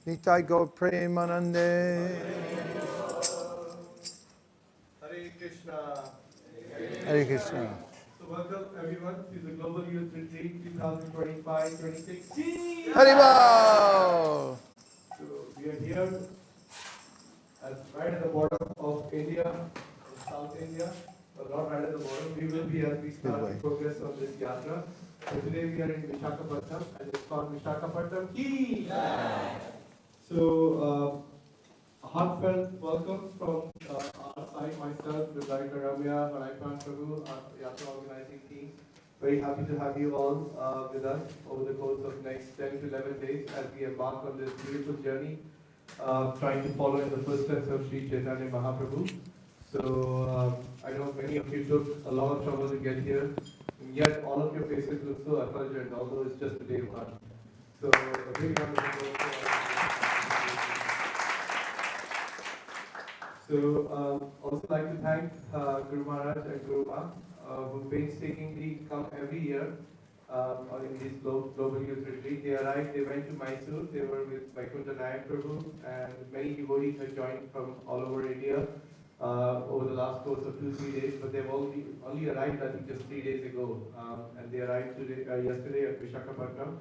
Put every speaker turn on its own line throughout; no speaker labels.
Nitai Gaur Premanande.
Hare Krishna.
Hare Krishna.
So welcome everyone to the Global Youth Retreat 2025-2026.
Haribol!
So we are here right at the border of India, South India. Well, not right at the border. We will be as we start to progress on this yatra. So today we are in Visakhapatnam, and it's called Visakhapatnam Ki. So heartfelt welcome from our side, myself, the Director Ramya, Haraipan Prabhu, our Yatra organizing team. Very happy to have you all with us over the course of next 10 to 11 days as we embark on this beautiful journey, trying to follow in the footsteps of Sri Chaitanya Mahaprabhu. So I know many of you took a lot of trouble to get here, and yet all of your faces look so effulgent, although it's just the day one. So a big round of applause for all. So also like to thank Guru Maharaj and Guru Ma, who painstakingly come every year in this global youth retreat. They arrived, they went to Mysore, they were with Vaikuntha Nayak Prabhu, and many devotees have joined from all over India over the last course of 2-3 days, but they've only arrived I think just 3 days ago, and they arrived yesterday at Visakhapatnam.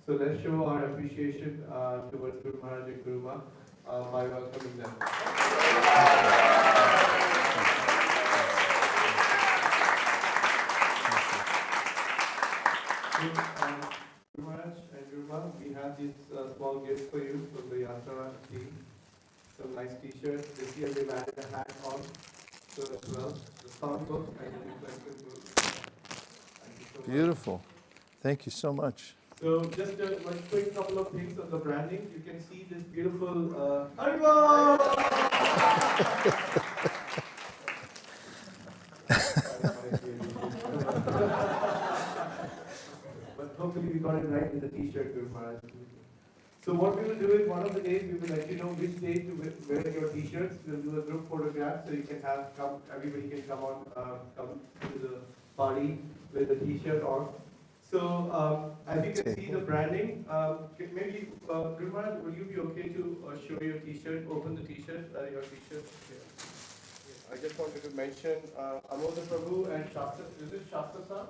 So let's show our appreciation towards Guru Maharaj and Guru Ma by welcoming them. Guru Maharaj and Guru Ma, we have these small gifts for you from the Yatra team. Some nice t-shirts. This year we've added a hat on so as well. The sound book and the reflection book. Thank you so much.
Beautiful. Thank you so much.
So just a quick couple of things on the branding. You can see this beautiful Haribol! But hopefully we got it right in the t-shirt, Guru Maharaj. So what we will do is one of the days we will let you know which day to wear your t-shirts. We'll do a group photograph so you can everybody can come to the party with the t-shirt on. So as you can see the branding, maybe Guru Maharaj, will you be okay to show your t-shirt, open the t-shirt, your t-shirt? Yeah. I just wanted to mention Amoda Prabhu and Shasta, is it Shasta Sir?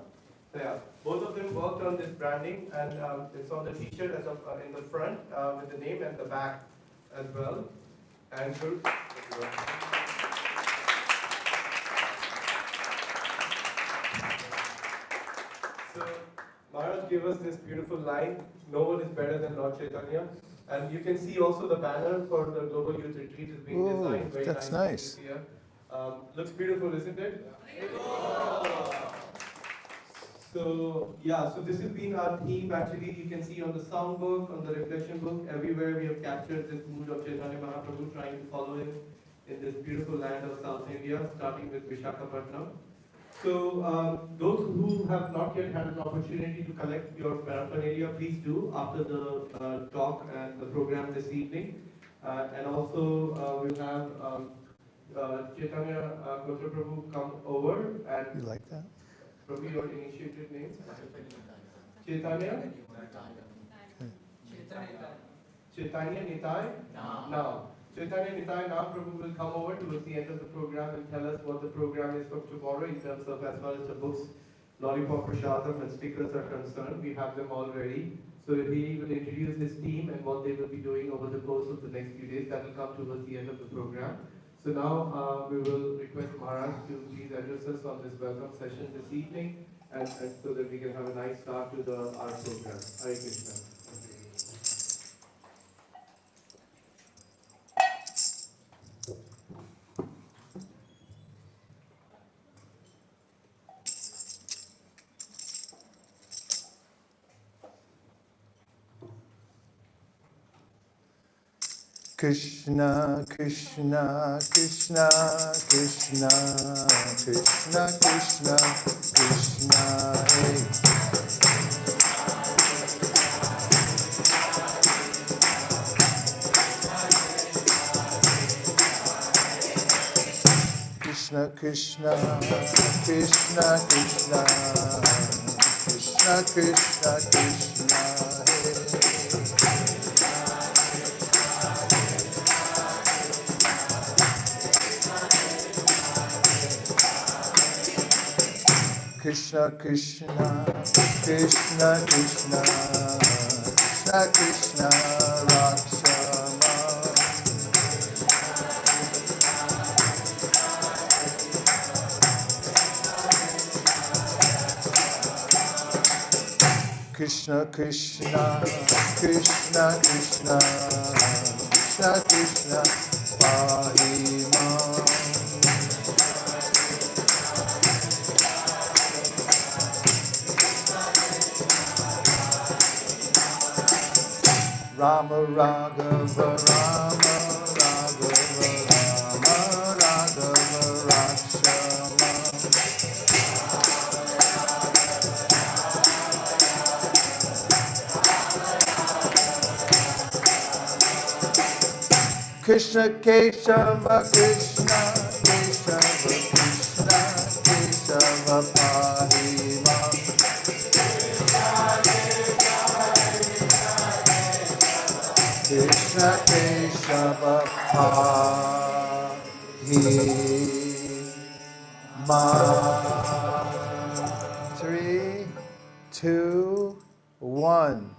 Yeah, both of them worked on this branding, and it's on the t-shirt as of, in the front with the name and the back as well. And Guru, so Maharaj gave us this beautiful line, no one is better than Lord Chaitanya. And you can see also the banner for the Global Youth Retreat is being designed very
that's nice.
Here. Looks beautiful, isn't it? So yeah, so this has been our theme actually. You can see on the sound book, on the reflection book, everywhere we have captured this mood of Chaitanya Mahaprabhu, trying to follow him in this beautiful land of South India, starting with Visakhapatnam. So those who have not yet had an opportunity to collect your paraphernalia, please do after the talk and the program this evening. And also we'll have Chaitanya Gotra Prabhu come over and...
You like that?
Prabhu, your initiated name? Chaitanya? Chaitanya Nitai? Now. Chaitanya Nitai Now Prabhu will come over towards the end of the program and tell us what the program is for tomorrow in terms of as far as the books, lollipop prasadam and stickers are concerned. We have them all ready. So he will introduce his team and what they will be doing over the course of the next few days. That will come towards the end of the program. So now we will request Maharaj to please address us on this welcome session this evening, and so that we can have a nice start to our program. Hare Krishna.
Krishna, Krishna, Krishna, Krishna, Krishna, Krishna, Krishna, hey. Krishna, Krishna, Krishna, Krishna, Krishna, Krishna, Krishna, hey. Krishna Krishna, Krishna Krishna, Krishna Krishna, Rakshama. Krishna Krishna, Krishna Krishna, Krishna Krishna, Pahimam. Rama Raghava, Rama Raghava, Rama Raghava, Rakshama. Krishna Keshava, Krishna Keshava, Krishna Keshava, Pahimam. Krishna Keshava, Pahimam. 3, 2, 1.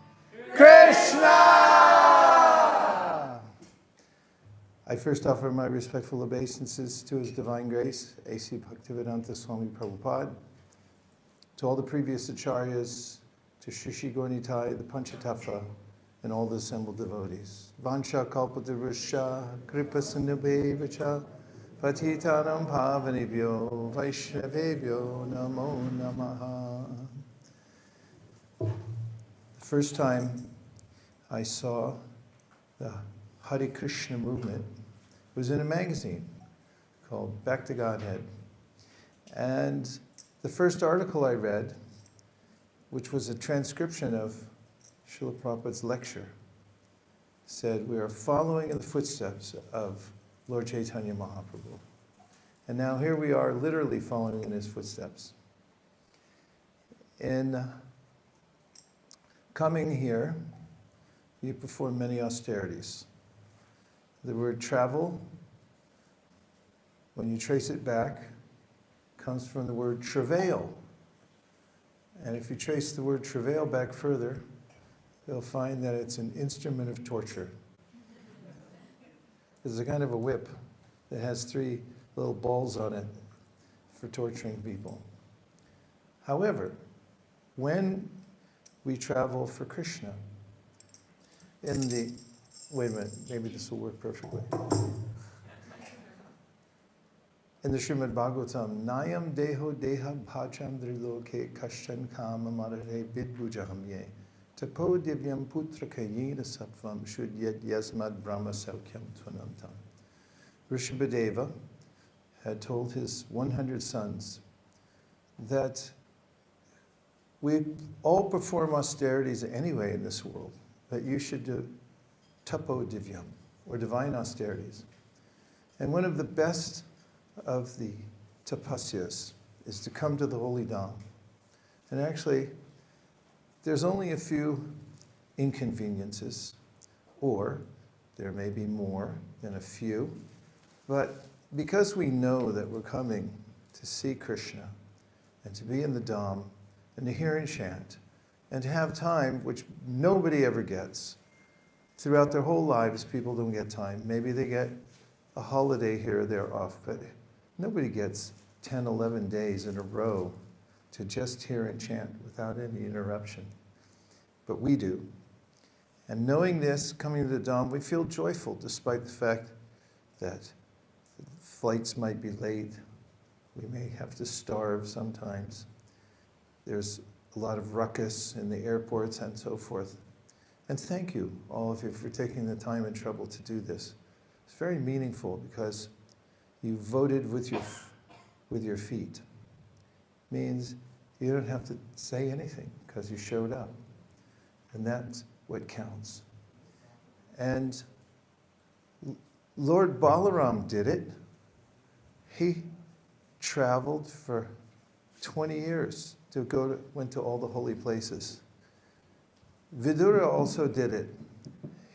Krishna! I first offer my respectful obeisances to His Divine Grace, A.C. Bhaktivedanta Swami Prabhupada, to all the previous acharyas, to Shri Gornitai, the Panchatattva, and all the assembled devotees. Vansha kalpatarusha, kripa sindhubevacha, patitanam pavanebhyo, vaishnavebhyo, namo namaha. The first time I saw the Hare Krishna movement was in a magazine called Back to Godhead. And the first article I read, which was a transcription of Srila Prabhupada's lecture, said, we are following in the footsteps of Lord Chaitanya Mahaprabhu. And now here we are literally following in his footsteps. In coming here, you perform many austerities. The word travel, when you trace it back, comes from the word travail. And if you trace the word travail back further, you'll find that it's an instrument of torture. It's a kind of a whip that has 3 little balls on it for torturing people. However, when we travel for Krishna, wait a minute, maybe this will work perfectly. In the Srimad Bhagavatam, Nayam deho deha bhajam driloke kashtan kama marare vidbujaham ye. Tapo divyam putra kayena sattvam shudyat yasmad brahma saukyam tvanantam. Rishabhadeva had told his 100 sons that we all perform austerities anyway in this world, but you should do tapo divyam, or divine austerities. And one of the best of the tapasyas is to come to the holy dham. And actually, there's only a few inconveniences, or there may be more than a few, but because we know that we're coming to see Krishna and to be in the dham and to hear and chant and to have time, which nobody ever gets. Throughout their whole lives, people don't get time. Maybe they get a holiday here or there off, but nobody gets 10, 11 days in a row to just hear and chant without any interruption. But we do. And knowing this, coming to the dham, we feel joyful despite the fact that flights might be late. We may have to starve sometimes. There's a lot of ruckus in the airports and so forth. And thank you, all of you, for taking the time and trouble to do this. It's very meaningful because you voted with your feet. Means you don't have to say anything because you showed up. And that's what counts. And Lord Balaram did it. He traveled for 20 years went to all the holy places. Vidura also did it.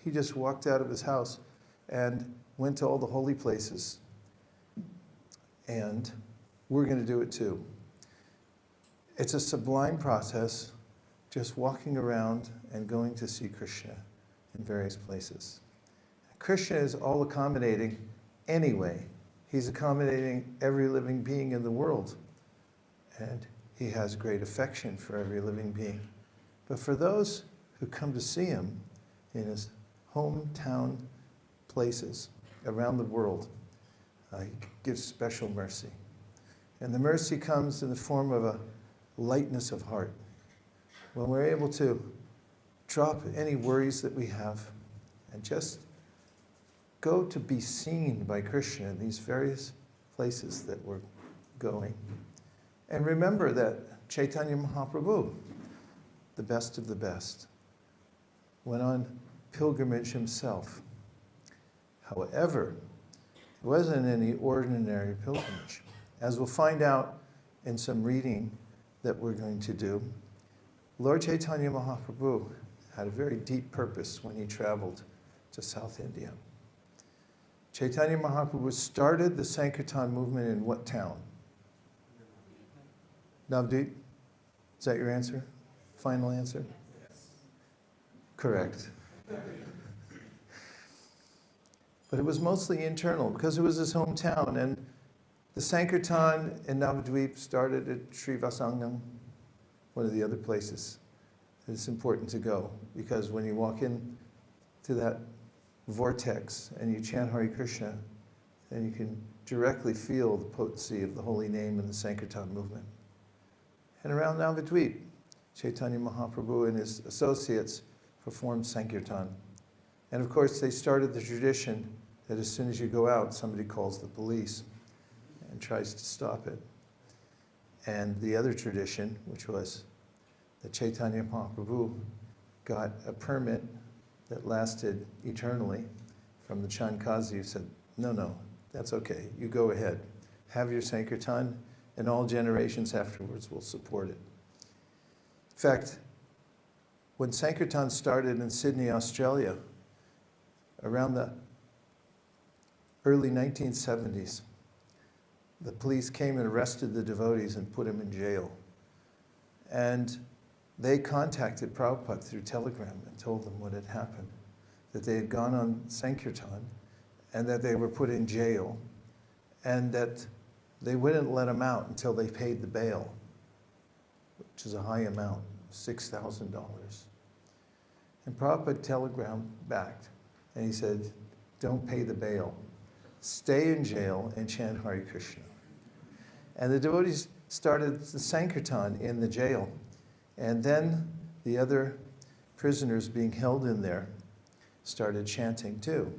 He just walked out of his house and went to all the holy places. And we're going to do it too. It's a sublime process, just walking around and going to see Krishna in various places. Krishna is all accommodating anyway. He's accommodating every living being in the world. And he has great affection for every living being. But for those who come to see him in his hometown places around the world, he gives special mercy. And the mercy comes in the form of a lightness of heart. When we're able to drop any worries that we have and just go to be seen by Krishna in these various places that we're going. And remember that Chaitanya Mahaprabhu, the best of the best, went on pilgrimage himself. However, it wasn't any ordinary pilgrimage. As we'll find out in some reading that we're going to do, Lord Chaitanya Mahaprabhu had a very deep purpose when he traveled to South India. Chaitanya Mahaprabhu started the Sankirtan movement in what town? Navdeep? Is that your answer? Final answer? Yes. Correct. But it was mostly internal because it was his hometown. And the Sankirtan in Navadvip started at Srivasangam, one of the other places. It's important to go because when you walk in to that vortex and you chant Hare Krishna, then you can directly feel the potency of the holy name in the Sankirtan movement. And around Navadvip, Chaitanya Mahaprabhu and his associates performed Sankirtan. And of course, they started the tradition that as soon as you go out, somebody calls the police and tries to stop it. And the other tradition, which was that Chaitanya Mahaprabhu got a permit that lasted eternally from the Chandkazi, who said, no, that's okay, you go ahead. Have your Sankirtan, and all generations afterwards will support it. In fact, when Sankirtan started in Sydney, Australia, around the early 1970s, the police came and arrested the devotees and put them in jail. And they contacted Prabhupada through telegram and told them what had happened, that they had gone on Sankirtan and that they were put in jail and that they wouldn't let them out until they paid the bail, which is a high amount, $6,000. And Prabhupada telegrammed back and he said, don't pay the bail. Stay in jail and chant Hare Krishna. And the devotees started the Sankirtan in the jail. And then the other prisoners being held in there started chanting too.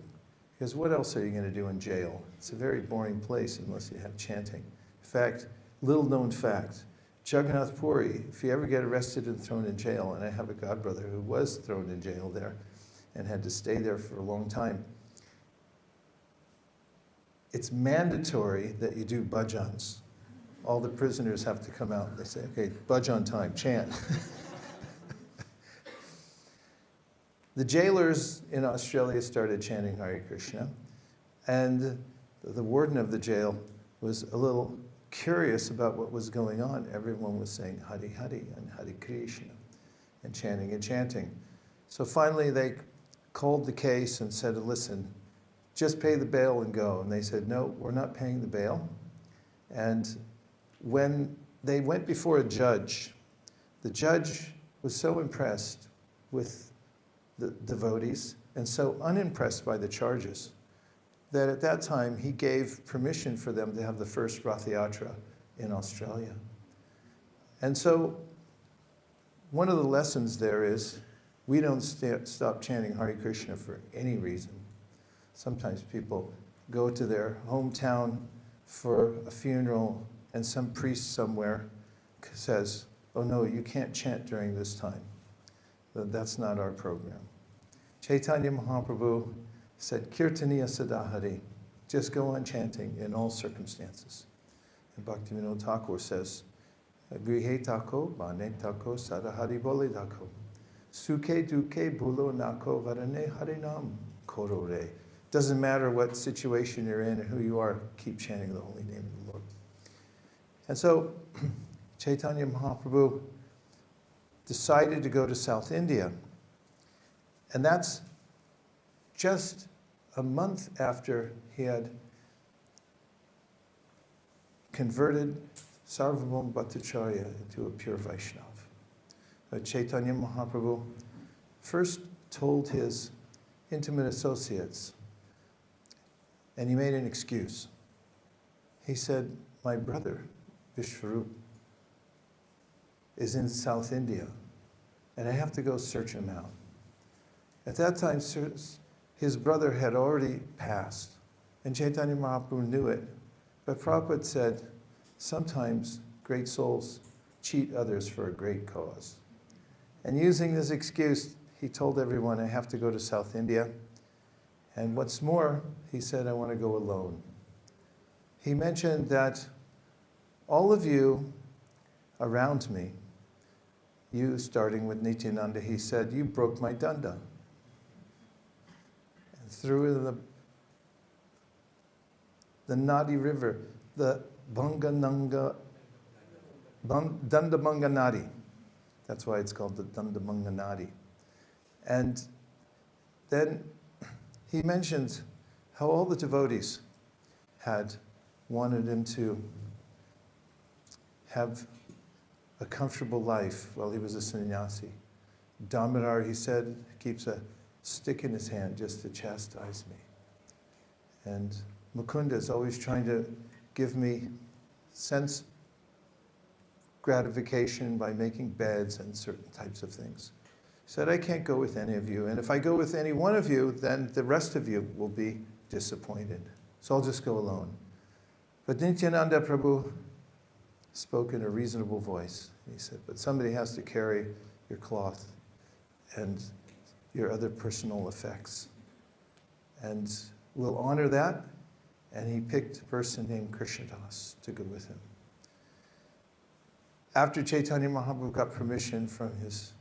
Because what else are you going to do in jail? It's a very boring place unless you have chanting. In fact, little known fact, Jagannath Puri, if you ever get arrested and thrown in jail, and I have a godbrother who was thrown in jail there and had to stay there for a long time, it's mandatory that you do bhajans. All the prisoners have to come out and they say, okay, bhajan time, chant. The jailers in Australia started chanting Hare Krishna, and the warden of the jail was a little curious about what was going on. Everyone was saying Hare Hare and Hare Krishna and chanting. So finally they called the case and said, listen, just pay the bail and go. And they said, no, we're not paying the bail. And when they went before a judge, the judge was so impressed with the devotees and so unimpressed by the charges that at that time he gave permission for them to have the first Rath Yatra in Australia. And so one of the lessons there is we don't stop chanting Hare Krishna for any reason. Sometimes people go to their hometown for a funeral and some priest somewhere says, oh no, you can't chant during this time. That's not our program. Chaitanya Mahaprabhu said, Kirtaniya Sadahari, just go on chanting in all circumstances. And Bhaktivinoda Thakur says, Grihe tako, bane tako, sadahari bole tako. Sukhe duke bulo nako varane harinam korore. Doesn't matter what situation you're in and who you are, keep chanting the holy name of the Lord. And so, Chaitanya Mahaprabhu decided to go to South India. And that's just a month after he had converted Sarvabhauma Bhattacharya into a pure Vaishnava. Chaitanya Mahaprabhu first told his intimate associates, and he made an excuse. He said, my brother, Vishvarup, is in South India, and I have to go search him out. At that time, his brother had already passed, and Chaitanya Mahaprabhu knew it. But Prabhupada said, sometimes great souls cheat others for a great cause. And using this excuse, he told everyone, I have to go to South India. And what's more, he said, I want to go alone. He mentioned that all of you around me, you starting with Nityananda, he said, you broke my danda. And through the Nadi River, the Danda Banga Nadi. That's why it's called the Danda Banga Nadi. And then he mentioned how all the devotees had wanted him to have a comfortable life while he was a sannyasi. Damodar, he said, keeps a stick in his hand just to chastise me. And Mukunda is always trying to give me sense gratification by making beds and certain types of things. He said, I can't go with any of you, and if I go with any one of you, then the rest of you will be disappointed. So I'll just go alone. But Nityananda Prabhu spoke in a reasonable voice. He said, but somebody has to carry your cloth and your other personal effects. And we'll honor that. And he picked a person named Krishna Dasa to go with him. After Chaitanya Mahaprabhu got permission from his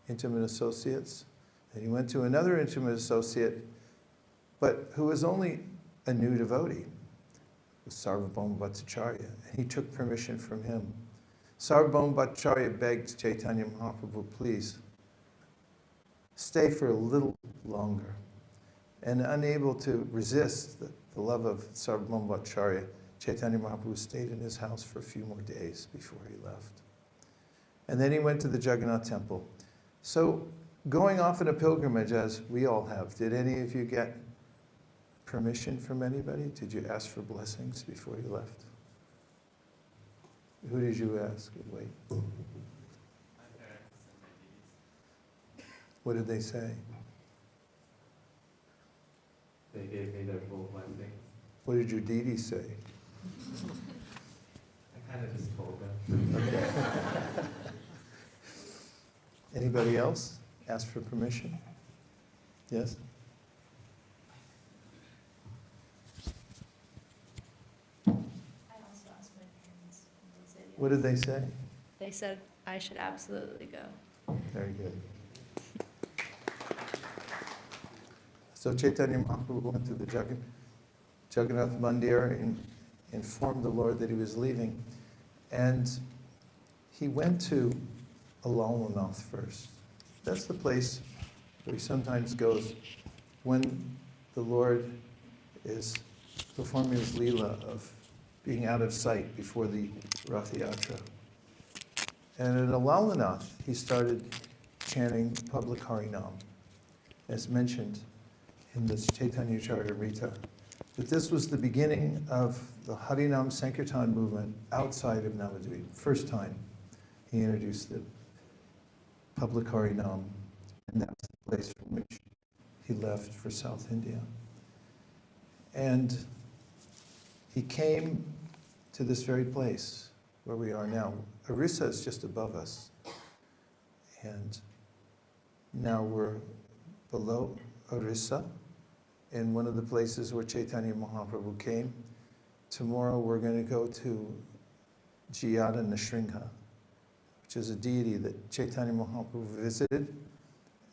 intimate associates, and he went to another intimate associate, but who was only a new devotee, was Sarvabhauma Bhattacharya, and he took permission from him. Sarvabhauma Bhattacharya begged Chaitanya Mahaprabhu, please, stay for a little longer. And unable to resist the love of Sarvabhauma Bhattacharya, Chaitanya Mahaprabhu stayed in his house for a few more days before he left. And then he went to the Jagannath temple. So going off on a pilgrimage, as we all have, did any of you get permission from anybody? Did you ask for blessings before you left? Who did you ask? Wait. What did they say?
They gave me their full blessing.
What did your deity say?
I kind of just told them.
Okay. Anybody else ask for permission? Yes?
I also asked my parents, and they said yes.
What did they say?
They said I should absolutely go.
Very good. So Chaitanya Mahaprabhu went to the Jagannath Mandir and informed the Lord that he was leaving. And he went to Alalnath first. That's the place where he sometimes goes when the Lord is performing his Leela of being out of sight before the Rath Yatra. And at Alalnath, he started chanting public Harinam, as mentioned in this Chaitanya Charitamrita. But this was the beginning of the Harinam Sankirtan movement outside of Navadvip. First time he introduced the public Harinam, and that's the place from which he left for South India. And he came to this very place where we are now. Orissa is just above us. And now we're below Orissa, in one of the places where Chaitanya Mahaprabhu came. Tomorrow we're going to go to Jiyada Nrsimha, which is a deity that Chaitanya Mahaprabhu visited,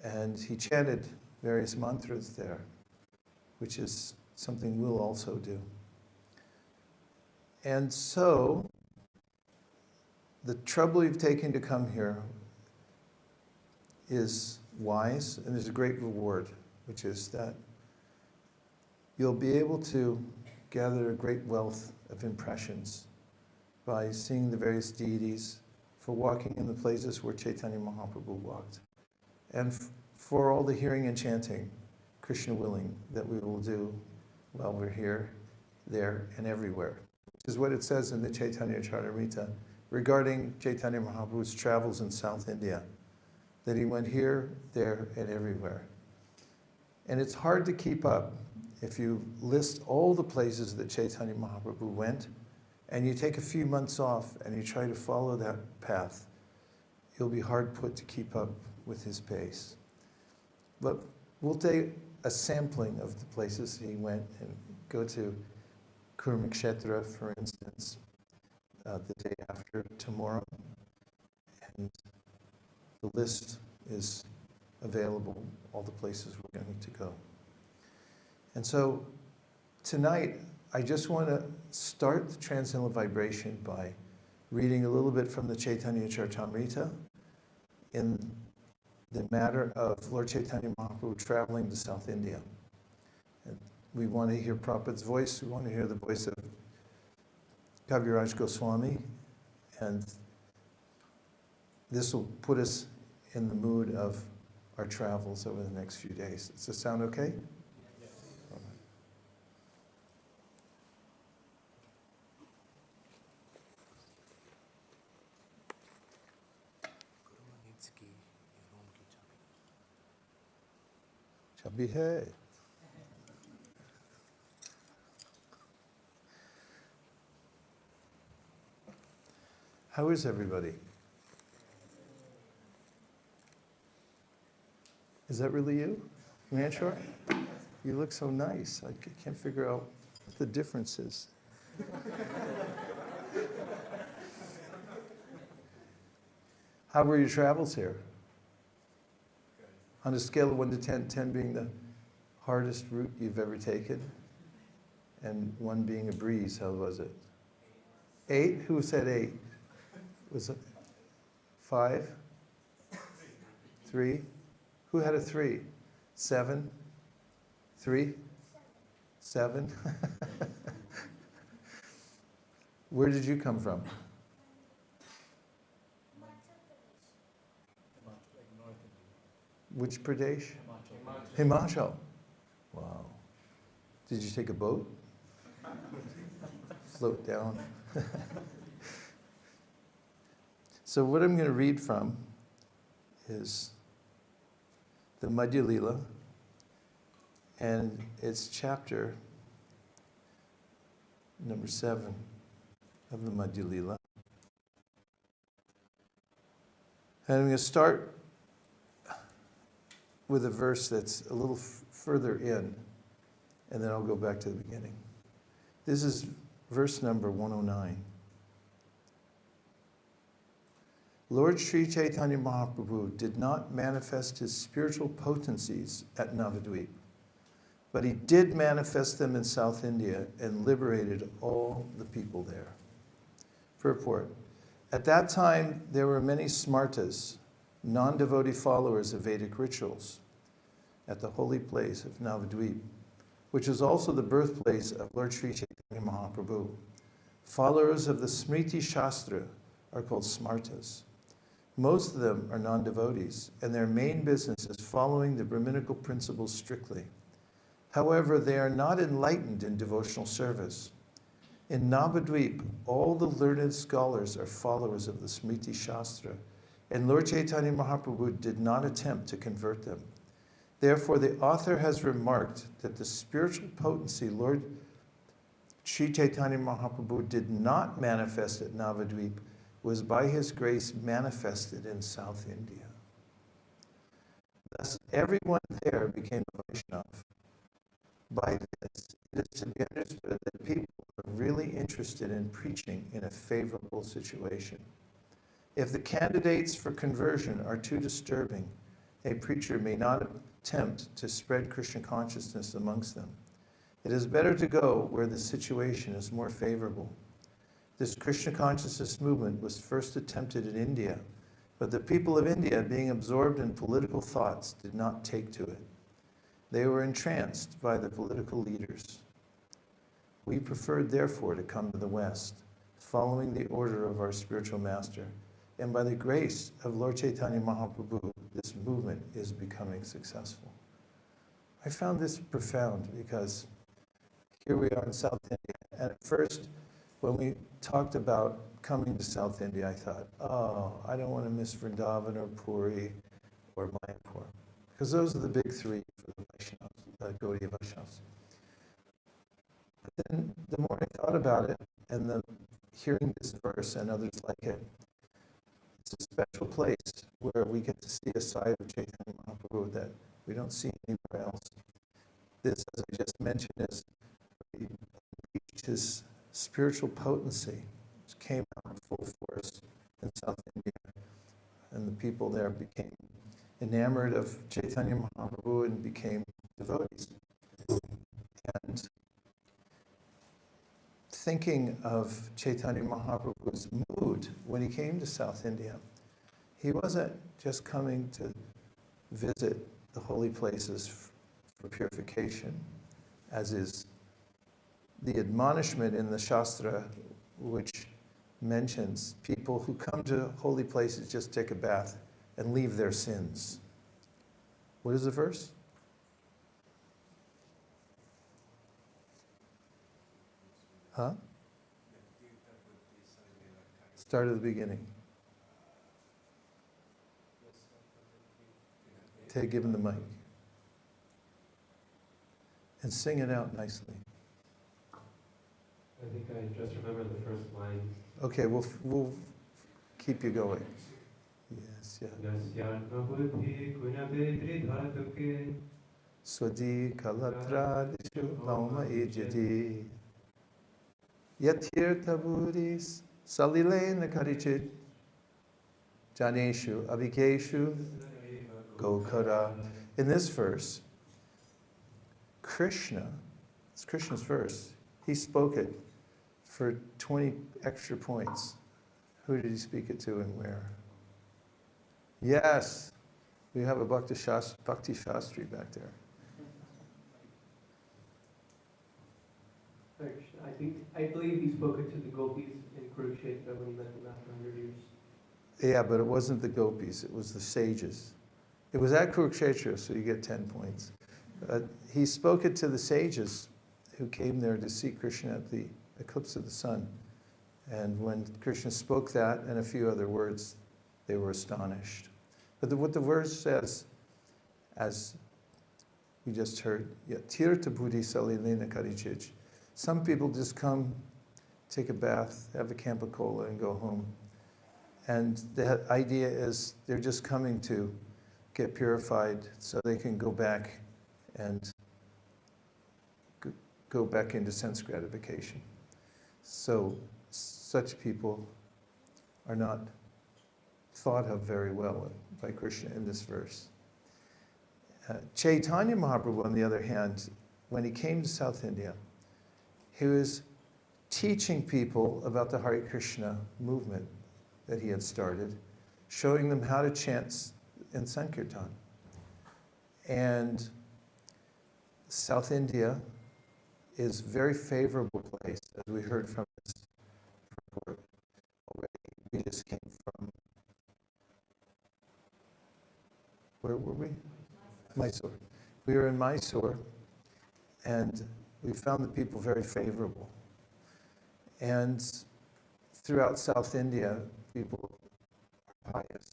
and he chanted various mantras there, which is something we'll also do. And so, the trouble you've taken to come here is wise, and there's a great reward, which is that you'll be able to gather a great wealth of impressions by seeing the various deities, for walking in the places where Chaitanya Mahaprabhu walked, and for all the hearing and chanting, Krishna willing, that we will do while we're here, there, and everywhere, which is what it says in the Chaitanya Charitamrita regarding Chaitanya Mahaprabhu's travels in South India, that he went here, there, and everywhere. And it's hard to keep up if you list all the places that Chaitanya Mahaprabhu went, and you take a few months off and you try to follow that path. You'll be hard put to keep up with his pace. But we'll take a sampling of the places he went and go to Kurmakshetra, for instance, the day after tomorrow. And the list is available, all the places we're going to go. And so tonight, I just want to start the Transcendental Vibration by reading a little bit from the Chaitanya Charitamrita in the matter of Lord Chaitanya Mahaprabhu traveling to South India. And we want to hear Prabhupada's voice, we want to hear the voice of Kaviraj Goswami, and this will put us in the mood of our travels over the next few days. Does this sound okay? Yes. All right. Chabi hai. How is everybody? Is that really you, Manshore? You look so nice. I can't figure out what the difference is. How were your travels here? On a scale of 1 to 10, 10 being the hardest route you've ever taken, and 1 being a breeze, how was it? 8? Who said 8? Was it 5? 3? Who had a 3? 7? 3? 7? Where did you come from? Which Pradesh? Himachal. Wow. Did you take a boat? Float down? So what I'm going to read from is the Madhya Lila, and it's chapter number 7 of the Madhya Lila. And I'm going to start with a verse that's a little further in, and then I'll go back to the beginning. This is verse number 109. Lord Sri Chaitanya Mahaprabhu did not manifest his spiritual potencies at Navadvip, but he did manifest them in South India and liberated all the people there. Purport. At that time, there were many smartas, non-devotee followers of Vedic rituals, at the holy place of Navadvip, which is also the birthplace of Lord Sri Chaitanya Mahaprabhu. Followers of the Smriti Shastra are called smartas. Most of them are non-devotees, and their main business is following the Brahminical principles strictly. However, they are not enlightened in devotional service. In Navadvip, all the learned scholars are followers of the Smriti Shastra, and Lord Chaitanya Mahaprabhu did not attempt to convert them. Therefore, the author has remarked that the spiritual potency Lord Sri Chaitanya Mahaprabhu did not manifest at Navadvip was by his grace manifested in South India. Thus, everyone there became a Vaishnava. By this, it is to be understood that people are really interested in preaching in a favorable situation. If the candidates for conversion are too disturbing, a preacher may not attempt to spread Krishna consciousness amongst them. It is better to go where the situation is more favorable. This Krishna consciousness movement was first attempted in India, but the people of India, being absorbed in political thoughts, did not take to it. They were entranced by the political leaders. We preferred, therefore, to come to the West, following the order of our spiritual master. And by the grace of Lord Chaitanya Mahaprabhu, this movement is becoming successful. I found this profound because here we are in South India. And at first, when we talked about coming to South India, I thought, oh, I don't want to miss Vrindavan or Puri or Mayapur. Because those are the big three for the Vaishnavas, the Gaudiya Vaishnavas. But then the more I thought about it, and hearing this verse and others like it, it's a special place where we get to see a side of Chaitanya Mahaprabhu that we don't see anywhere else. This, as I just mentioned, is he reached his spiritual potency, which came out in full force in South India. And the people there became enamored of Chaitanya Mahaprabhu and became devotees. And thinking of Chaitanya Mahaprabhu's mood when he came to South India, he wasn't just coming to visit the holy places for purification, as is the admonishment in the Shastra, which mentions people who come to holy places just take a bath and leave their sins. What is the verse? Huh? Start at the beginning. Give him the mic. And sing it out nicely.
I think I just remember the first line.
Okay, we'll keep you going. Yes, yeah. Swadi kalatradishu pauma ejati yatirtha buddhis salilena karichit janeshu abhikeshu gokara. In this verse, Krishna, it's Krishna's verse, he spoke it for 20 extra points. Who did he speak it to and where? Yes, we have a Bhakti Shastri back there.
I believe he spoke it to the gopis in Kurukshetra when he met them after 100 years.
Yeah, but it wasn't the gopis, it was the sages. It was at Kurukshetra, so you get 10 points. He spoke it to the sages who came there to see Krishna at the eclipse of the sun. And when Krishna spoke that and a few other words, they were astonished. But what the verse says, as we just heard, Tirtha buddhi salilena karichij. Some people just come, take a bath, have a camp of cola, and go home. And the idea is they're just coming to get purified so they can go back and go back into sense gratification. So such people are not thought of very well by Krishna in this verse. Chaitanya Mahaprabhu, on the other hand, when he came to South India, he was teaching people about the Hare Krishna movement that he had started, showing them how to chant in Sankirtan. And South India is a very favorable place, as we heard from this report already. We just came from, where were we? Mysore. We were in Mysore, and we found the people very favorable. And throughout South India, people are pious.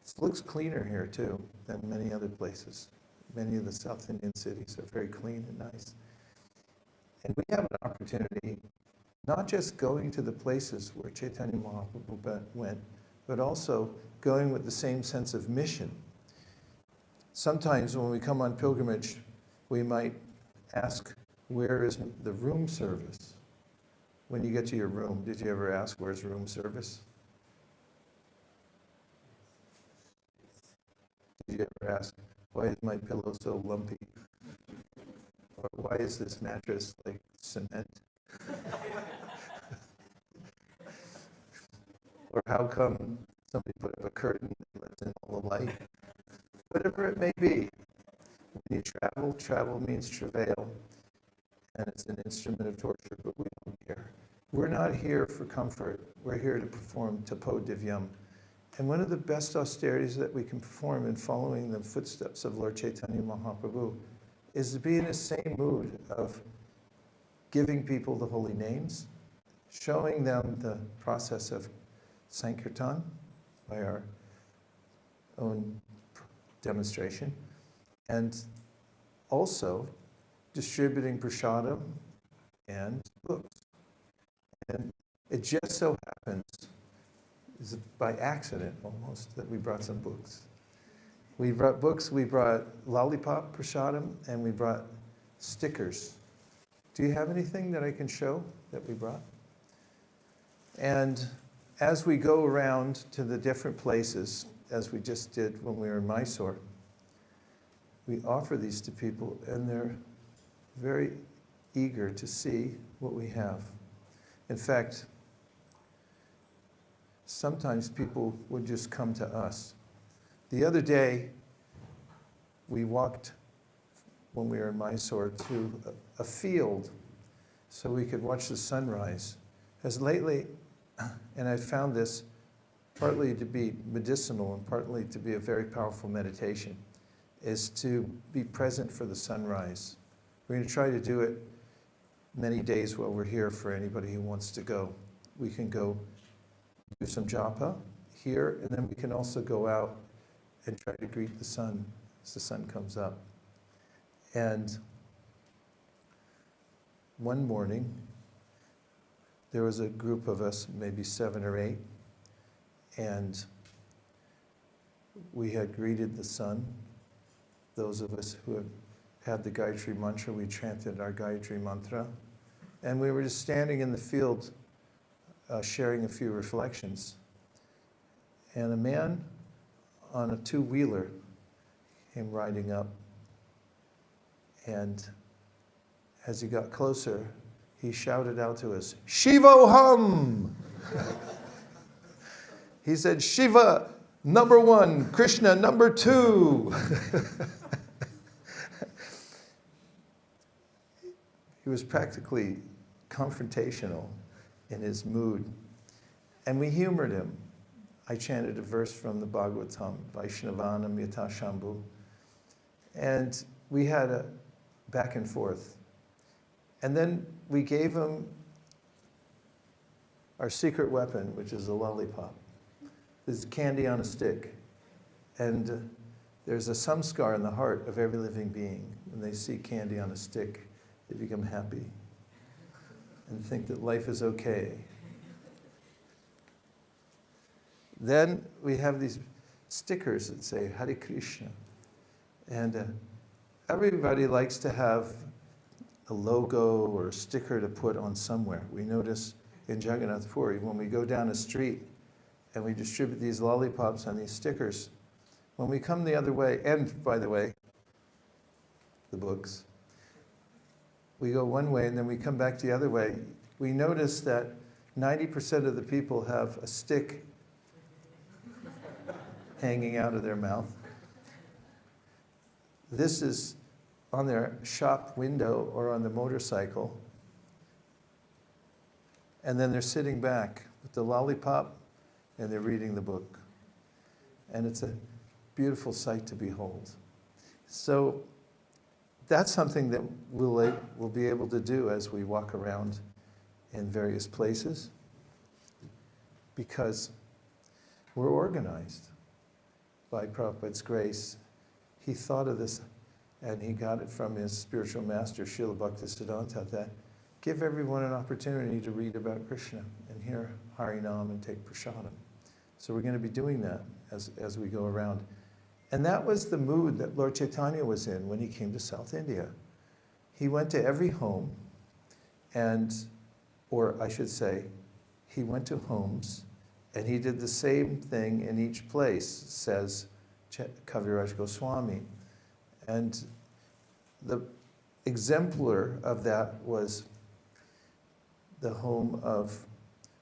It looks cleaner here too than many other places. Many of the South Indian cities are very clean and nice. And we have an opportunity, not just going to the places where Chaitanya Mahaprabhu went, but also going with the same sense of mission. Sometimes when we come on pilgrimage, we might ask, where is the room service? When you get to your room, did you ever ask, where's room service? Did you ever ask, why is my pillow so lumpy? Or why is this mattress like cement? Or how come somebody put up a curtain that lets in all the light? Whatever it may be. When you travel, travel means travail, and it's an instrument of torture, but we don't care. We're not here for comfort. We're here to perform tapo divyam. And one of the best austerities that we can perform in following the footsteps of Lord Chaitanya Mahaprabhu is to be in the same mood of giving people the holy names, showing them the process of Sankirtan by our own demonstration, and also distributing prasadam and books. And it just so happens, is by accident almost, that we brought some books. We brought books, we brought lollipop prasadam, and we brought stickers. Do you have anything that I can show that we brought? And as we go around to the different places, as we just did when we were in Mysore, we offer these to people, and they're very eager to see what we have. In fact, sometimes people would just come to us. The other day, we walked, when we were in Mysore, to a field so we could watch the sunrise. As lately, and I found this partly to be medicinal and partly to be a very powerful meditation, is to be present for the sunrise. We're going to try to do it many days while we're here for anybody who wants to go. We can go do some japa here, and then we can also go out and try to greet the sun as the sun comes up. And one morning, there was a group of us, maybe 7 or 8, and we had greeted the sun. Those of us who have had the Gayatri Mantra, we chanted our Gayatri Mantra. And we were just standing in the field sharing a few reflections. And a man on a 2-wheeler came riding up. And as he got closer, he shouted out to us, "Shivoham!" He said, "Shiva, number 1, Krishna, number 2. He was practically confrontational in his mood. And we humored him. I chanted a verse from the Bhagavatam, Vaishnavanam Yata Shambhu. And we had a back and forth. And then we gave him our secret weapon, which is a lollipop. This is candy on a stick. And there's a samskar in the heart of every living being. When they see candy on a stick, they become happy and think that life is okay. Then we have these stickers that say Hare Krishna. And everybody likes to have a logo or a sticker to put on somewhere. We notice in Jagannath Puri, when we go down a street and we distribute these lollipops on these stickers, when we come the other way, and by the way, the books, we go one way and then we come back the other way, we notice that 90% of the people have a stick hanging out of their mouth. This is on their shop window or on the motorcycle. And then they're sitting back with the lollipop and they're reading the book. And it's a beautiful sight to behold. So that's something that we'll be able to do as we walk around in various places, because we're organized by Prabhupada's grace. He thought of this, and he got it from his spiritual master, Srila Bhaktisiddhanta, that give everyone an opportunity to read about Krishna and hear Harinam and take prasadam. So we're going to be doing that as we go around. And that was the mood that Lord Chaitanya was in when he came to South India. He went to every home, or I should say, he went to homes, and he did the same thing in each place, says Kaviraj Goswami. And the exemplar of that was the home of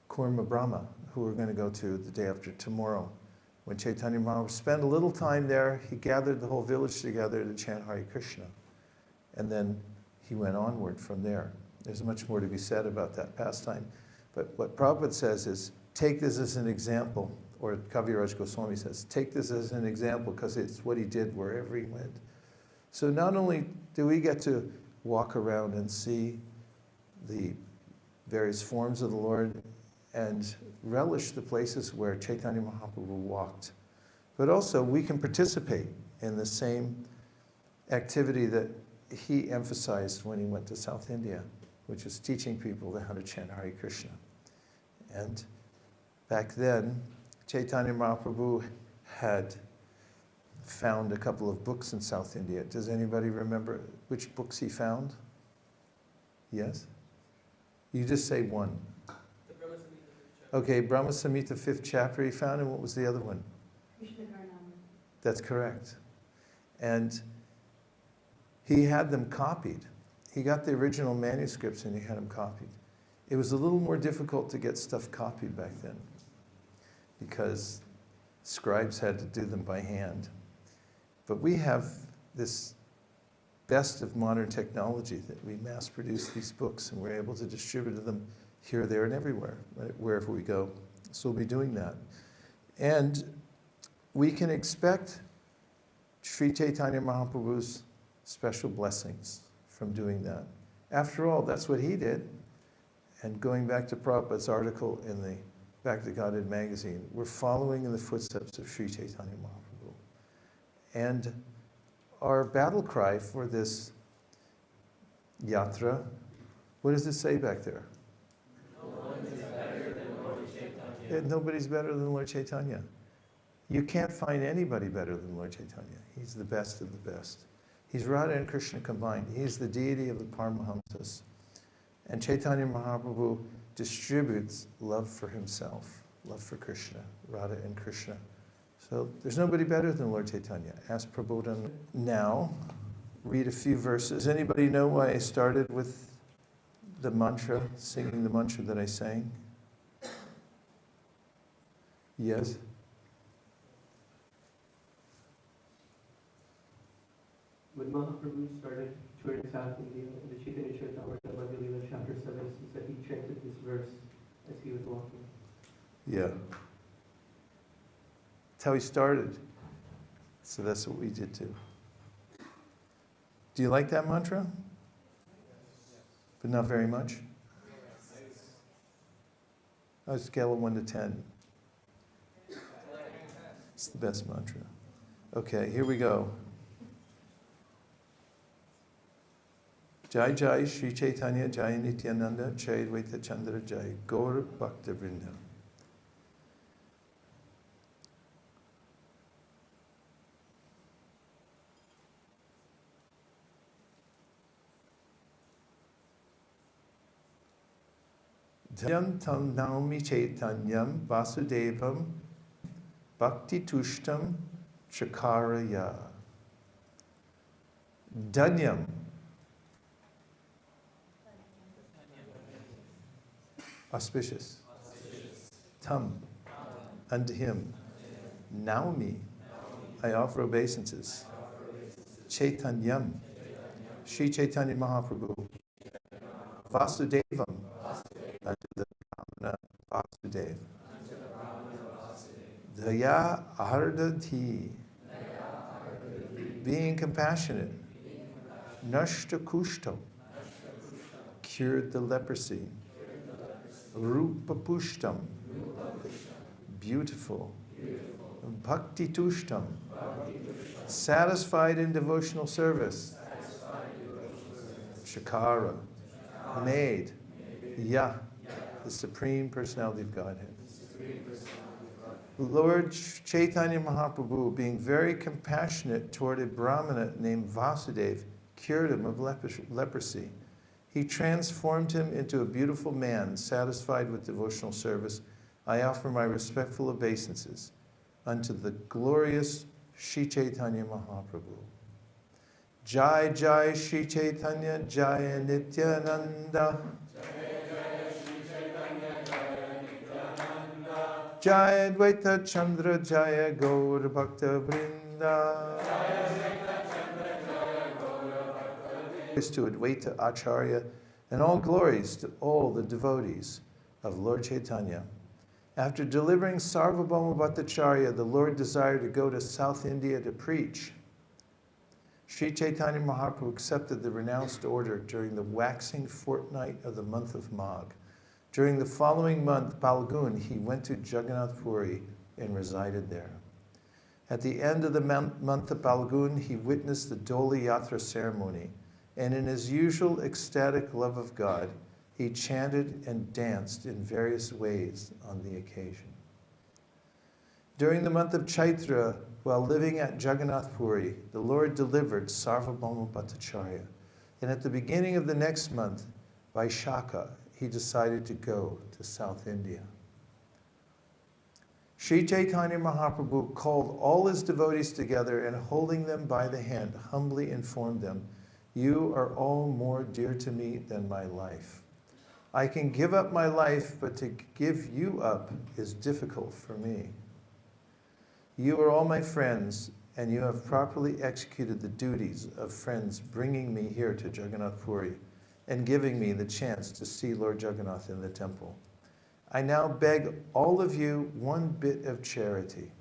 Kurma Brahma, who we're going to go to the day after tomorrow. When Chaitanya Mahaprabhu spent a little time there, he gathered the whole village together to chant Hare Krishna. And then he went onward from there. There's much more to be said about that pastime. But what Prabhupada says is, take this as an example, or Kaviraj Goswami says, take this as an example because it's what he did wherever he went. So not only do we get to walk around and see the various forms of the Lord and relish the places where Chaitanya Mahaprabhu walked, but also we can participate in the same activity that he emphasized when he went to South India, which is teaching people how to chant Hare Krishna. And back then, Chaitanya Mahaprabhu had found a couple of books in South India. Does anybody remember which books he found? Yes? You just say one.
The Brahma Samhita 5th chapter.
Okay, Brahma Samhita 5th chapter he found, and what was the other one?
Krishna Karnam.
That's correct. And he had them copied. He got the original manuscripts and he had them copied. It was a little more difficult to get stuff copied back then because scribes had to do them by hand. But we have this best of modern technology that we mass produce these books and we're able to distribute them here, there, and everywhere, right, wherever we go. So we'll be doing that. And we can expect Sri Chaitanya Mahaprabhu's special blessings from doing that. After all, that's what he did. And going back to Prabhupada's article in the Back to Godhead magazine, we're following in the footsteps of Sri Chaitanya Mahaprabhu. And our battle cry for this yatra, what does it say back there?
No one is better than Lord Chaitanya.
Nobody's better than Lord Chaitanya. You can't find anybody better than Lord Chaitanya. He's the best of the best. He's Radha and Krishna combined. He's the deity of the Paramahamsas. And Chaitanya Mahaprabhu distributes love for himself, love for Krishna, Radha and Krishna. So there's nobody better than Lord Chaitanya. Ask Prabodhan. Now, read a few verses. Does anybody know why I started with the mantra, singing the mantra that I sang? Yes?
When Mahaprabhu started touring South India in the Chaitanya Charitamrita Madhya Leela chapter 7, he said he chanted this verse as he was walking.
Yeah. That's how he started. So that's what we did too. Do you like that mantra? But not very much? On a scale of 1 to 10. It's the best mantra. Okay, here we go. Jai Jai Shri Chaitanya Jai Nityananda Jai Advaita Chandra Jai Gaur Bhakta Vrinda. Dhanyam tam naumi Chaitanyam Vasudevam Bhakti Tushtam Chakaraya. Dhanyam. Auspicious. Tam. Unto him. Naumi. I offer obeisances. Chaitanyam. Sri Chaitanya Mahaprabhu. Vasudevam. Unto the Brahmana Vasudeva. Daya Ardati. Being compassionate. Nashta Kushtam. Cured the leprosy. Rupa Pushtam. Beautiful. Bhakti Tushtam. Satisfied in devotional service. Shakara. Made. Yah. The Supreme Personality of Godhead. Lord Chaitanya Mahaprabhu, being very compassionate toward a Brahmana named Vasudeva, cured him of leprosy. He transformed him into a beautiful man, satisfied with devotional service. I offer my respectful obeisances unto the glorious Sri Chaitanya Mahaprabhu. Jai Jai Sri Chaitanya Jaya Nityananda. Jaya Dvaita Chandra Jaya Gaur Bhakta Vrinda. Glories to Advaita Acharya and all glories to all the devotees of Lord Chaitanya. After delivering Sarvabhauma Bhattacharya, the Lord desired to go to South India to preach. Sri Chaitanya Mahaprabhu accepted the renounced order during the waxing fortnight of the month of Magh. During the following month, Palgun, he went to Jagannath Puri and resided there. At the end of the month of Palgun, he witnessed the Doli Yatra ceremony, and in his usual ecstatic love of God, he chanted and danced in various ways on the occasion. During the month of Chaitra, while living at Jagannath Puri, the Lord delivered Sarvabhauma Bhattacharya, and at the beginning of the next month, Vaisesika, he decided to go to South India. Sri Chaitanya Mahaprabhu called all his devotees together and holding them by the hand, humbly informed them, "You are all more dear to me than my life. I can give up my life, but to give you up is difficult for me. You are all my friends, and you have properly executed the duties of friends, bringing me here to Jagannath Puri and giving me the chance to see Lord Jagannath in the temple. I now beg all of you one bit of charity.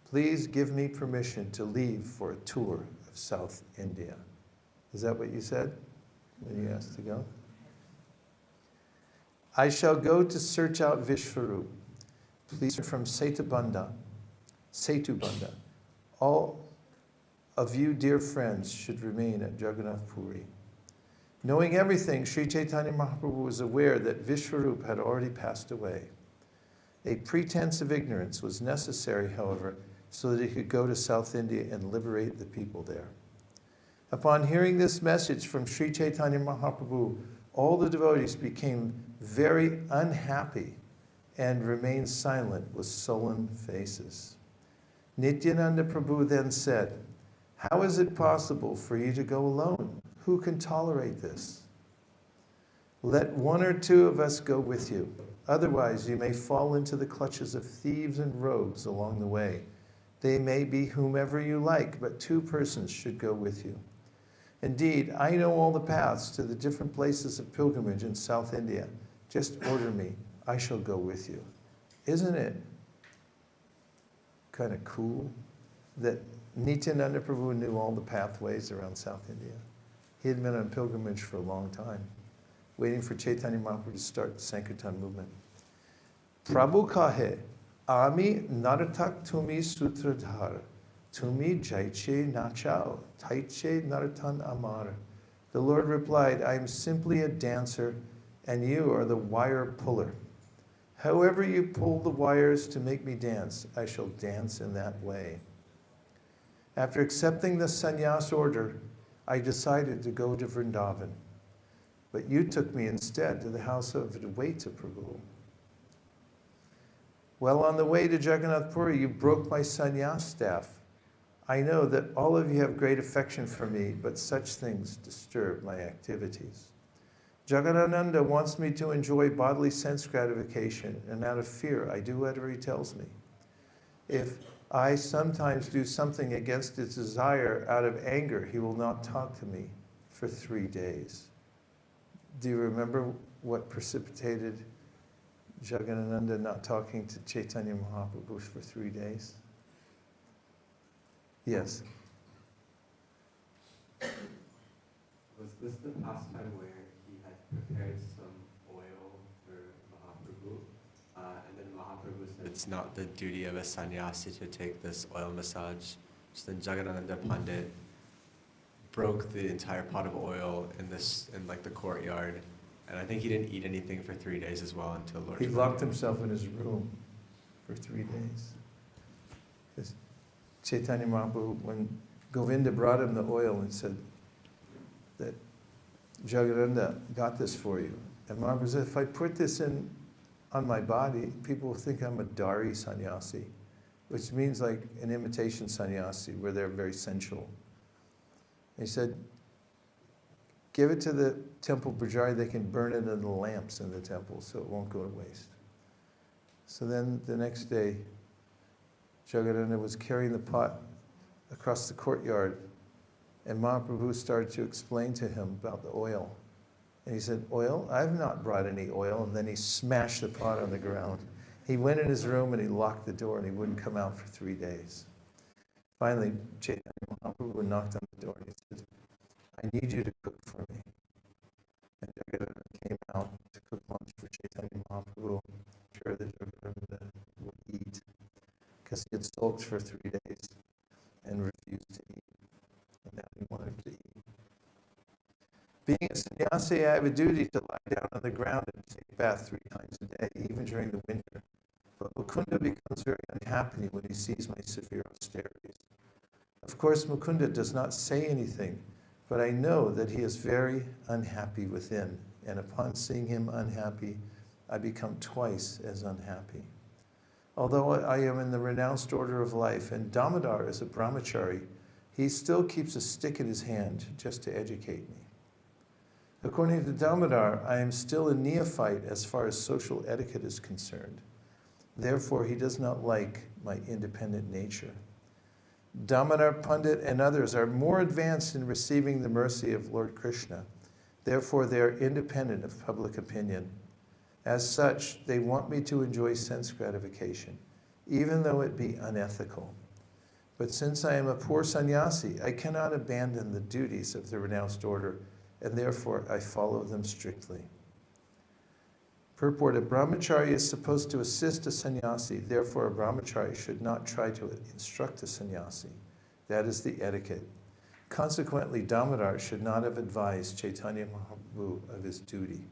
Please give me permission to leave for a tour of South India." Is that what you said when you asked to go? "I shall go to search out Vishvarup. Please from Setubandha. All of you, dear friends, should remain at Jagannath Puri." Knowing everything, Sri Chaitanya Mahaprabhu was aware that Vishvarup had already passed away. A pretense of ignorance was necessary, however, so that he could go to South India and liberate the people there. Upon hearing this message from Sri Chaitanya Mahaprabhu, all the devotees became very unhappy and remained silent with sullen faces. Nityananda Prabhu then said, "How is it possible for you to go alone? Who can tolerate this? Let one or two of us go with you. Otherwise, you may fall into the clutches of thieves and rogues along the way. They may be whomever you like, but 2 persons should go with you. Indeed, I know all the paths to the different places of pilgrimage in South India. Just order me. I shall go with you." Isn't it kind of cool that Nityananda Prabhu knew all the pathways around South India? He had been on pilgrimage for a long time, waiting for Chaitanya Mahaprabhu to start the Sankirtan movement. "Prabhu kahe, ami naratak tumi sutradhar, tumi jaiche nachao, taiche naratan amar." The Lord replied, "I am simply a dancer, and you are the wire puller. However you pull the wires to make me dance, I shall dance in that way." After accepting the sannyas order, I decided to go to Vrindavan, but you took me instead to the house of Advaita Prabhu. Well, on the way to Jagannath Puri, you broke my sannyas staff. I know that all of you have great affection for me, but such things disturb my activities. Jagadananda wants me to enjoy bodily sense gratification, and out of fear, I do whatever he tells me. If I sometimes do something against his desire out of anger, he will not talk to me for 3 days. Do you remember what precipitated Jagadananda not talking to Chaitanya Mahaprabhu for 3 days? Yes.
Was this the pastime where he had prepared some oil for Mahaprabhu? And then Mahaprabhu said it's not the duty of a sannyasi to take this oil massage. So then Jagadananda Pandit broke the entire pot of oil in the courtyard. And I think he didn't eat anything for 3 days as well until Lord.
He locked himself in his room for 3 days. Because Chaitanya Mahaprabhu, when Govinda brought him the oil and said that Jagadananda got this for you. And Mahaprabhu said, if I put this on my body, people will think I'm a Dari sannyasi, which means like an imitation sannyasi, where they're very sensual. He said, give it to the temple pujari, they can burn it in the lamps in the temple, so it won't go to waste. So then the next day, Jagadananda was carrying the pot across the courtyard, and Mahaprabhu started to explain to him about the oil. And he said, "Oil? I've not brought any oil." And then he smashed the pot on the ground. He went in his room and he locked the door and he wouldn't come out for 3 days. Finally, Chaitanya Mahaprabhu knocked on the door and he said, "I need you to cook for me." And Jagadananda came out to cook lunch for Chaitanya Mahaprabhu, sure that Jagadananda would eat, because he had sulked for 3 days and refused to eat. And now he wanted to eat. Being a sannyasi, I have a duty to lie down on the ground and take a bath 3 times a day, even during the winter. But Mukunda becomes very unhappy when he sees my severe austerities. Of course, Mukunda does not say anything, but I know that he is very unhappy within, and upon seeing him unhappy, I become twice as unhappy. Although I am in the renounced order of life, and Damodar is a brahmachari, he still keeps a stick in his hand just to educate me. According to Damodar, I am still a neophyte as far as social etiquette is concerned. Therefore, he does not like my independent nature. Damodar Pandit and others are more advanced in receiving the mercy of Lord Krishna. Therefore, they are independent of public opinion. As such, they want me to enjoy sense gratification, even though it be unethical. But since I am a poor sannyasi, I cannot abandon the duties of the renounced order, and therefore I follow them strictly. Purport: a brahmachari is supposed to assist a sannyasi, therefore a brahmachari should not try to instruct a sannyasi. That is the etiquette. Consequently, Damodar should not have advised Chaitanya Mahaprabhu of his duty.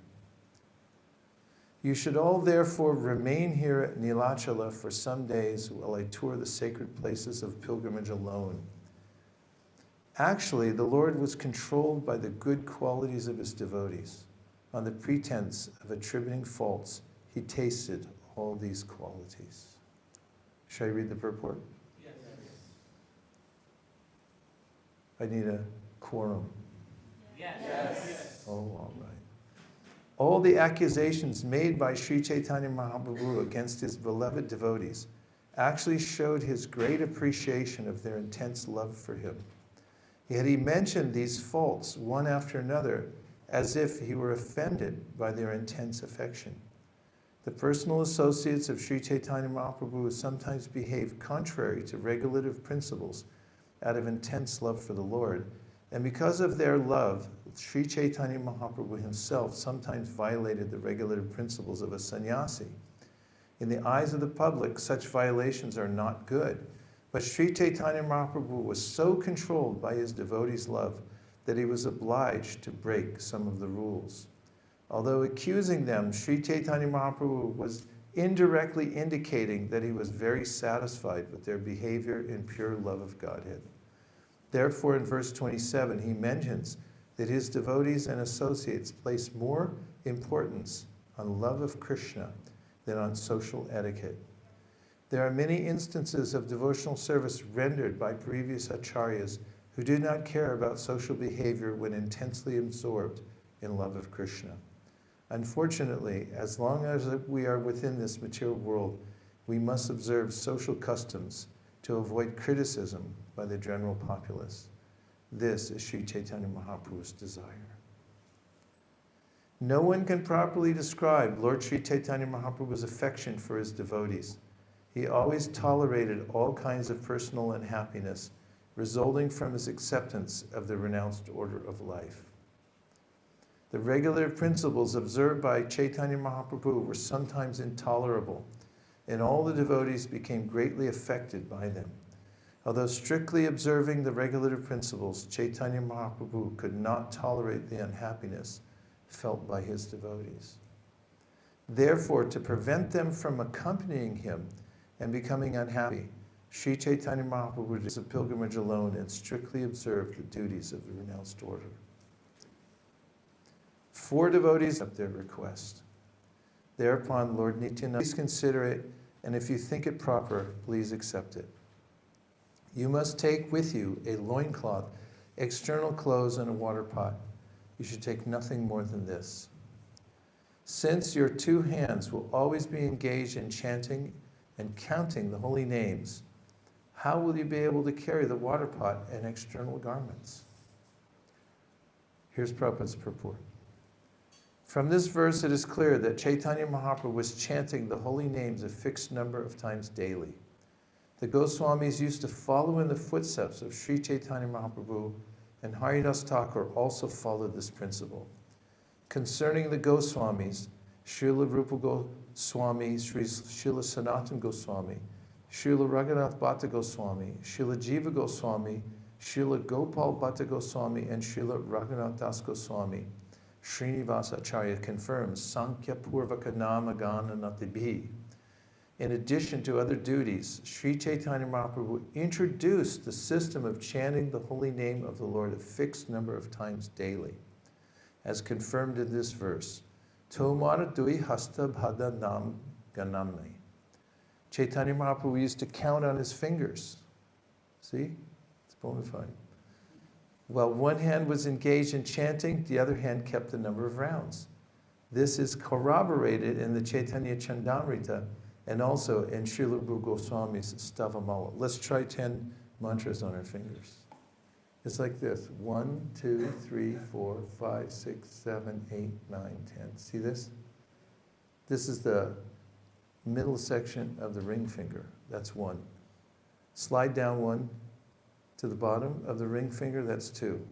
You should all therefore remain here at Nilachala for some days while I tour the sacred places of pilgrimage alone. Actually, the Lord was controlled by the good qualities of his devotees. On the pretense of attributing faults, he tasted all these qualities. Should I read the purport?
Yes.
I need a quorum.
Yes.
Oh, all right. All the accusations made by Sri Chaitanya Mahaprabhu against his beloved devotees actually showed his great appreciation of their intense love for him. Yet he mentioned these faults one after another as if he were offended by their intense affection. The personal associates of Sri Chaitanya Mahaprabhu sometimes behave contrary to regulative principles out of intense love for the Lord, and because of their love, Sri Chaitanya Mahaprabhu himself sometimes violated the regulative principles of a sannyasi. In the eyes of the public, such violations are not good, but Sri Chaitanya Mahaprabhu was so controlled by his devotees' love that he was obliged to break some of the rules. Although accusing them, Sri Chaitanya Mahaprabhu was indirectly indicating that he was very satisfied with their behavior in pure love of Godhead. Therefore, in verse 27, he mentions that his devotees and associates place more importance on love of Krishna than on social etiquette. There are many instances of devotional service rendered by previous acharyas who did not care about social behavior when intensely absorbed in love of Krishna. Unfortunately, as long as we are within this material world, we must observe social customs to avoid criticism by the general populace. This is Sri Chaitanya Mahaprabhu's desire. No one can properly describe Lord Sri Chaitanya Mahaprabhu's affection for his devotees. He always tolerated all kinds of personal unhappiness resulting from his acceptance of the renounced order of life. The regulative principles observed by Chaitanya Mahaprabhu were sometimes intolerable, and all the devotees became greatly affected by them. Although strictly observing the regulative principles, Chaitanya Mahaprabhu could not tolerate the unhappiness felt by his devotees. Therefore, to prevent them from accompanying him and becoming unhappy, Sri Chaitanya Mahaprabhu did a pilgrimage alone and strictly observed the duties of the renounced order. 4 devotees accepted their request. Thereupon, Lord Nityananda, please consider it, and if you think it proper, please accept it. You must take with you a loincloth, external clothes, and a water pot. You should take nothing more than this. Since your two hands will always be engaged in chanting and counting the holy names, how will you be able to carry the water pot and external garments? Here's Prabhupada's purport. From this verse, it is clear that Chaitanya Mahaprabhu was chanting the holy names a fixed number of times daily. The Goswamis used to follow in the footsteps of Sri Chaitanya Mahaprabhu, and Haridas Thakur also followed this principle. Concerning the Goswamis, Srila Rupa Goswami, Srila Sanatana Goswami, Srila Raghunath Bhatta Goswami, Srila Jiva Goswami, Srila Gopal Bhatta Goswami, and Srila Raghunath Das Goswami, Srinivasa Acharya confirms Sankhya Purvaka Nama Gana Natibhi. In addition to other duties, Sri Chaitanya Mahaprabhu introduced the system of chanting the holy name of the Lord a fixed number of times daily, as confirmed in this verse. Tomara Dui Hasta Bhada Nam Ganamni. Chaitanya Mahaprabhu used to count on his fingers. See? It's bona fide. While one hand was engaged in chanting, the other hand kept the number of rounds. This is corroborated in the Chaitanya Chandamrita and also in Srila Rupa Goswami's Stavamala. Let's try 10 mantras on our fingers. It's like this. 1, 2, 3, 4, 5, 6, 7, 8, 9, 10. See this? This is the middle section of the ring finger. That's 1. Slide down 1 to the bottom of the ring finger. That's 2.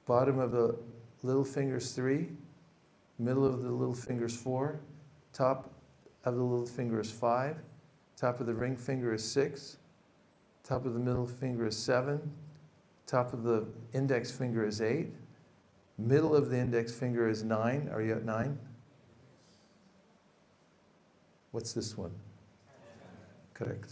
Bottom of the little finger's 3. Middle of the little finger's 4. Top of the little finger is 5. Top of the ring finger is 6. Top of the middle finger is 7. Top of the index finger is 8. Middle of the index finger is 9. Are you at 9? What's this one? Correct.